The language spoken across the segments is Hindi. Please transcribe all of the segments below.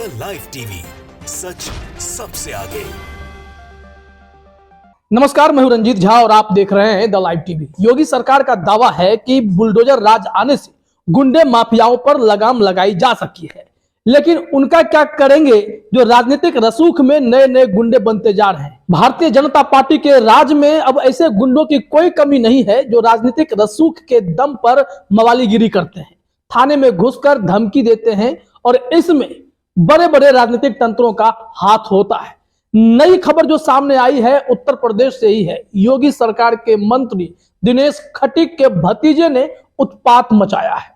द लाइव टीवी, सच सबसे आगे। नमस्कार, मैं हूं रंजीत झा और आप देख रहे हैं द लाइव टीवी। योगी सरकार का दावा है कि बुलडोजर राज आने से गुंडे माफियाओं पर लगाम लगाई जा सकी है, लेकिन उनका क्या करेंगे जो राजनीतिक रसूख में नए नए गुंडे बनते जा रहे हैं। भारतीय जनता पार्टी के राज में अब ऐसे गुंडों की कोई कमी नहीं है जो राजनीतिक रसूख के दम पर मवालीगिरी करते हैं, थाने में घुसकर धमकी देते हैं और इसमें बड़े बड़े राजनीतिक तंत्रों का हाथ होता है। नई खबर जो सामने आई है उत्तर प्रदेश से ही है। योगी सरकार के मंत्री दिनेश खटीक के भतीजे ने उत्पात मचाया है,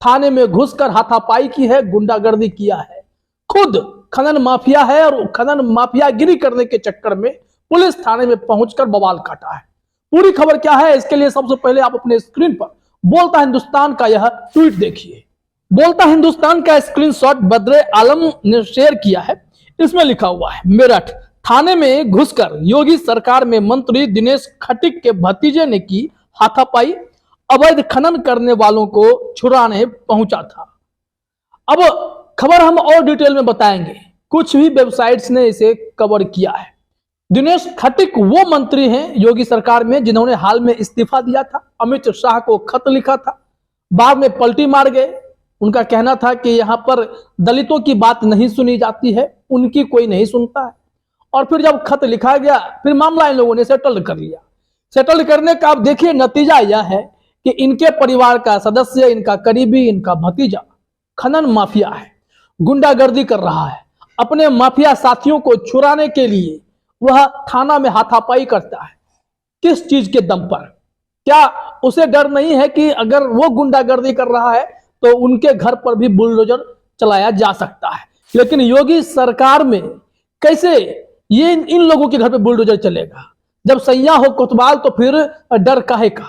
थाने में घुसकर हाथापाई की है, गुंडागर्दी किया है। खुद खनन माफिया है और खनन माफियागिरी करने के चक्कर में पुलिस थाने में पहुंचकर बवाल काटा है। पूरी खबर क्या है, इसके लिए सबसे पहले आप अपने स्क्रीन पर बोलता हिंदुस्तान का यह ट्वीट देखिए। बोलता हिंदुस्तान का स्क्रीनशॉट बद्रे आलम ने शेयर किया है। इसमें लिखा हुआ है, मेरठ थाने में घुसकर योगी सरकार में मंत्री दिनेश खटीक के भतीजे ने की हाथापाई, अवैध खनन करने वालों को छुड़ाने पहुंचा था। अब खबर हम और डिटेल में बताएंगे, कुछ भी वेबसाइट्स ने इसे कवर किया है। दिनेश खटीक वो मंत्री हैं योगी सरकार में जिन्होंने हाल में इस्तीफा दिया था, अमित शाह को खत लिखा था, बाद में पलटी मार गए। उनका कहना था कि यहाँ पर दलितों की बात नहीं सुनी जाती है, उनकी कोई नहीं सुनता है। और फिर जब खत लिखा गया फिर मामला इन लोगों ने सेटल कर लिया। सेटल करने का अब देखिए नतीजा यह है कि इनके परिवार का सदस्य, इनका करीबी, इनका भतीजा खनन माफिया है, गुंडागर्दी कर रहा है। अपने माफिया साथियों को छुड़ाने के लिए वह थाना में हाथापाई करता है। किस चीज के दम पर? क्या उसे डर नहीं है कि अगर वो गुंडागर्दी कर रहा है तो उनके घर पर भी बुलडोजर चलाया जा सकता है? लेकिन योगी सरकार में कैसे ये इन लोगों के घर पे बुलडोजर चलेगा? जब सैया हो कोतवाल तो फिर डर काहे का?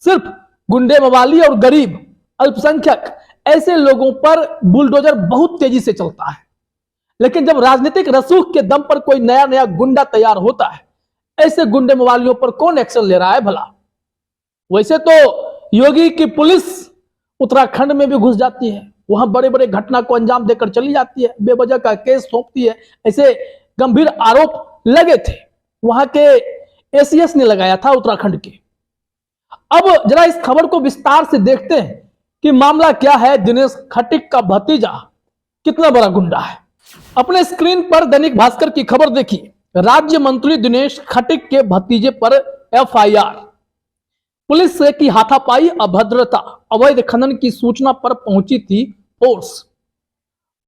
सिर्फ गुंडे मवाली और गरीब अल्पसंख्यक ऐसे लोगों पर बुलडोजर बहुत तेजी से चलता है। लेकिन जब राजनीतिक रसूख के दम पर कोई नया नया गुंडा तैयार होता है, ऐसे गुंडे मवालियों पर कौन एक्शन ले रहा है भला? वैसे तो योगी की पुलिस उत्तराखंड में भी घुस जाती है, वहां बड़े बड़े घटना को अंजाम देकर चली जाती है, बेवजह का केस सौंपती है। ऐसे गंभीर आरोप लगे थे, वहां के एसीएस ने लगाया था उत्तराखंड के। अब जरा इस खबर को विस्तार से देखते हैं कि मामला क्या है। दिनेश खटीक का भतीजा कितना बड़ा गुंडा है। अपने स्क्रीन पर दैनिक भास्कर की खबर देखिए। राज्य मंत्री दिनेश खटीक के भतीजे पर एफआईआर, पुलिस से की हाथापाई, अभद्रता, अवैध खनन की सूचना पर पहुंची थी फोर्स।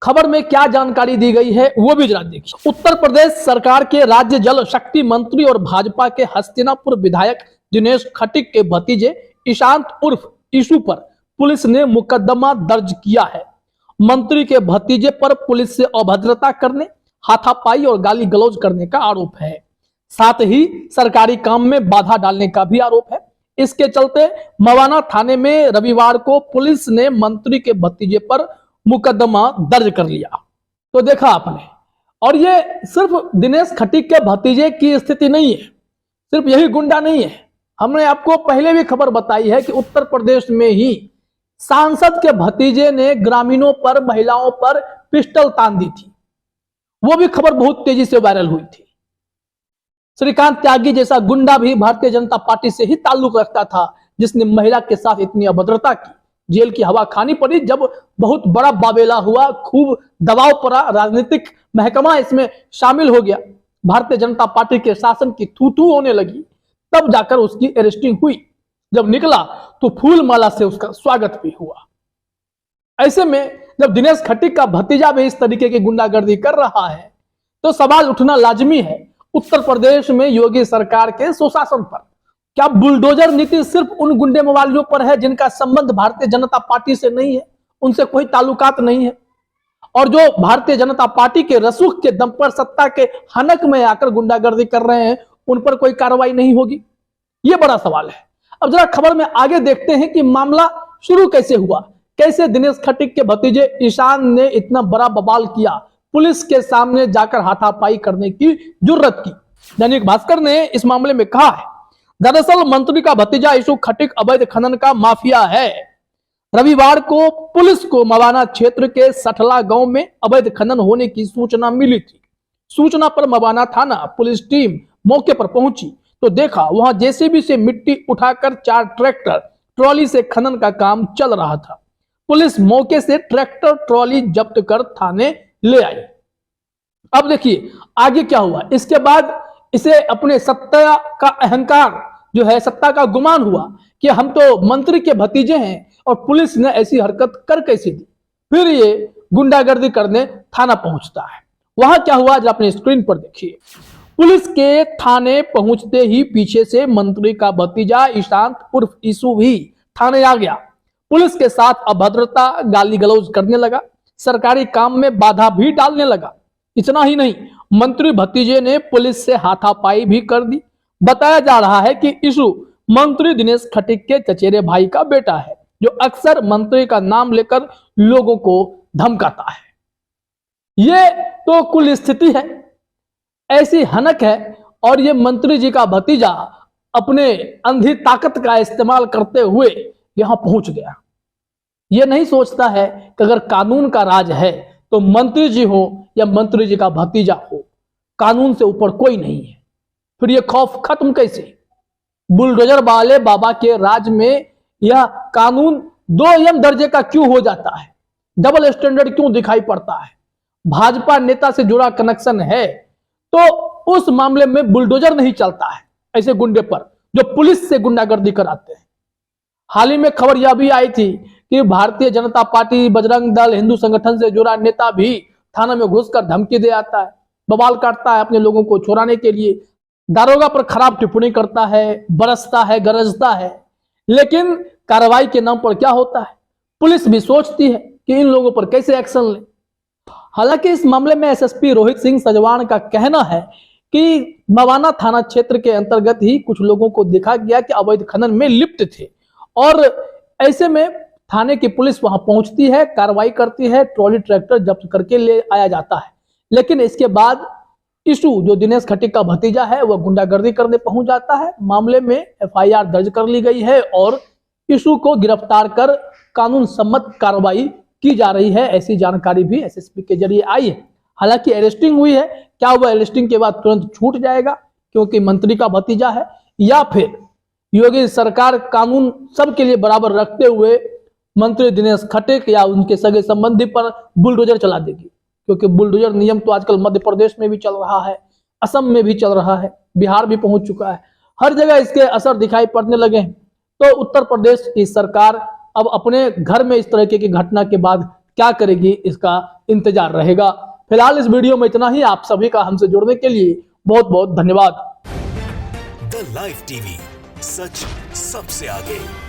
खबर में क्या जानकारी दी गई है वो भी जरा देखिए। उत्तर प्रदेश सरकार के राज्य जल शक्ति मंत्री और भाजपा के हस्तिनापुर विधायक दिनेश खटीक के भतीजे ईशांत उर्फ ईशू पर पुलिस ने मुकदमा दर्ज किया है। मंत्री के भतीजे पर पुलिस से अभद्रता करने, हाथापाई और गाली गलौज करने का आरोप है। साथ ही सरकारी काम में बाधा डालने का भी आरोप है। इसके चलते मवाना थाने में रविवार को पुलिस ने मंत्री के भतीजे पर मुकदमा दर्ज कर लिया। तो देखा आपने, और ये सिर्फ दिनेश खटीक के भतीजे की स्थिति नहीं है, सिर्फ यही गुंडा नहीं है। हमने आपको पहले भी खबर बताई है कि उत्तर प्रदेश में ही सांसद के भतीजे ने ग्रामीणों पर, महिलाओं पर पिस्टल तान दी थी। वो भी खबर बहुत तेजी से वायरल हुई थी। श्रीकांत त्यागी जैसा गुंडा भी भारतीय जनता पार्टी से ही ताल्लुक रखता था, जिसने महिला के साथ इतनी अभद्रता की, जेल की हवा खानी पड़ी। जब बहुत बड़ा बाबेला हुआ, खूब दबाव पड़ा, राजनीतिक महकमा इसमें शामिल हो गया, भारतीय जनता पार्टी के शासन की थू थू होने लगी, तब जाकर उसकी अरेस्टिंग हुई। जब निकला तो फूल माला से उसका स्वागत भी हुआ। ऐसे में जब दिनेश खटीक का भतीजा भी इस तरीके की गुंडागर्दी कर रहा है तो सवाल उठना लाजमी है उत्तर प्रदेश में योगी सरकार के सुशासन पर। क्या बुलडोजर नीति सिर्फ उन गुंडे मवालियों पर है जिनका संबंध भारतीय जनता पार्टी से नहीं है, उनसे कोई ताल्लुकात नहीं है, और जो भारतीय जनता पार्टी के रसूख के दम पर सत्ता के हनक में आकर गुंडागर्दी कर रहे हैं, उन पर कोई कार्रवाई नहीं होगी? ये बड़ा सवाल है। अब जरा खबर में आगे देखते हैं कि मामला शुरू कैसे हुआ, कैसे दिनेश खटीक के भतीजे ईशान ने इतना बड़ा बवाल किया, पुलिस के सामने जाकर हाथापाई करने की जुर्रत की। दैनिक भास्कर ने इस मामले में कहा है, दरअसल मंत्री का भतीजा ईशू खटीक अवैध खनन का माफिया है। रविवार को पुलिस को मवाना क्षेत्र के सठला गांव में अवैध खनन होने की सूचना मिली थी। सूचना पर मवाना थाना पुलिस टीम मौके पर पहुंची तो देखा वहां जेसीबी से मिट्टी उठाकर 4 ट्रैक्टर ट्रॉली से खनन का काम चल रहा था। पुलिस मौके से ट्रैक्टर ट्रॉली जब्त कर थाने ले आई। अब देखिए आगे क्या हुआ। इसके बाद इसे अपने सत्ता का अहंकार जो है, सत्ता का गुमान हुआ कि हम तो मंत्री के भतीजे हैं और पुलिस ने ऐसी हरकत कर कैसे दी। फिर ये गुंडागर्दी करने थाना पहुंचता है। वहां क्या हुआ जरा अपने स्क्रीन पर देखिए। पुलिस के थाने पहुंचते ही पीछे से मंत्री का भतीजा ईशांत उर्फ ईसु भी थाने आ गया। पुलिस के साथ अभद्रता, गाली गलौज करने लगा, सरकारी काम में बाधा भी डालने लगा। इतना ही नहीं, मंत्री भतीजे ने पुलिस से हाथापाई भी कर दी। बताया जा रहा है कि ईसु मंत्री दिनेश खटीक के चचेरे भाई का बेटा है, जो अक्सर मंत्री का नाम लेकर लोगों को धमकाता है। ये तो कुल स्थिति है, ऐसी हनक है। और ये मंत्री जी का भतीजा अपने अंधी ताकत का इस्तेमाल करते हुए यहां पहुंच गया। ये नहीं सोचता है कि अगर कानून का राज है तो मंत्री जी हो या मंत्री जी का भतीजा हो, कानून से ऊपर कोई नहीं है। फिर ये खौफ खत्म कैसे? बुलडोजर वाले बाबा के राज में यह कानून 2M दर्जे का क्यों हो जाता है? डबल स्टैंडर्ड क्यों दिखाई पड़ता है? भाजपा नेता से जुड़ा कनेक्शन है तो उस मामले में बुलडोजर नहीं चलता है ऐसे गुंडे पर जो पुलिस से गुंडागर्दी कराते हैं। हाल ही में खबर यह भी आई थी कि भारतीय जनता पार्टी, बजरंग दल, हिंदू संगठन से जुड़ा नेता भी थाना में घुसकर धमकी दे आता है, बवाल काटता है अपने लोगों को छुड़ाने के लिए, दारोगा पर खराब टिप्पणी करता है, बरसता है, गरजता है। लेकिन कार्रवाई के नाम पर क्या होता है? पुलिस भी सोचती है कि इन लोगों पर कैसे एक्शन ले। हालांकि इस मामले में एसएसपी रोहित सिंह सजवाण का कहना है कि मवाना थाना क्षेत्र के अंतर्गत ही कुछ लोगों को देखा गया कि अवैध खनन में लिप्त थे और ऐसे में थाने की पुलिस वहां पहुंचती है, कार्रवाई करती है, ट्रॉली ट्रैक्टर जब्त करके ले आया जाता है। लेकिन इसके बाद ईसु जो दिनेश खटीक का भतीजा है वह गुंडागर्दी करने पहुंच जाता है। मामले में एफआईआर दर्ज कर ली गई है और ईसु को गिरफ्तार कर कानून सम्मत कार्रवाई की जा रही है, ऐसी जानकारी भी एसएसपी के जरिए आई है। हालांकि अरेस्टिंग हुई है, क्या वह अरेस्टिंग के बाद तुरंत छूट जाएगा क्योंकि मंत्री का भतीजा है, या फिर योगी सरकार कानून सबके लिए बराबर रखते हुए मंत्री दिनेश खटीक या उनके सगे संबंधी पर बुलडोजर चला देगी? क्योंकि बुलडोजर नियम तो आजकल मध्य प्रदेश में भी चल रहा है, असम में भी चल रहा है, बिहार भी पहुंच चुका है, हर जगह इसके असर दिखाई पड़ने लगे हैं। तो उत्तर प्रदेश की सरकार अब अपने घर में इस तरह की घटना के बाद क्या करेगी, इसका इंतजार रहेगा। फिलहाल इस वीडियो में इतना ही। आप सभी का हमसे जुड़ने के लिए बहुत बहुत धन्यवाद। द लाइव टीवी, सच सबसे आगे।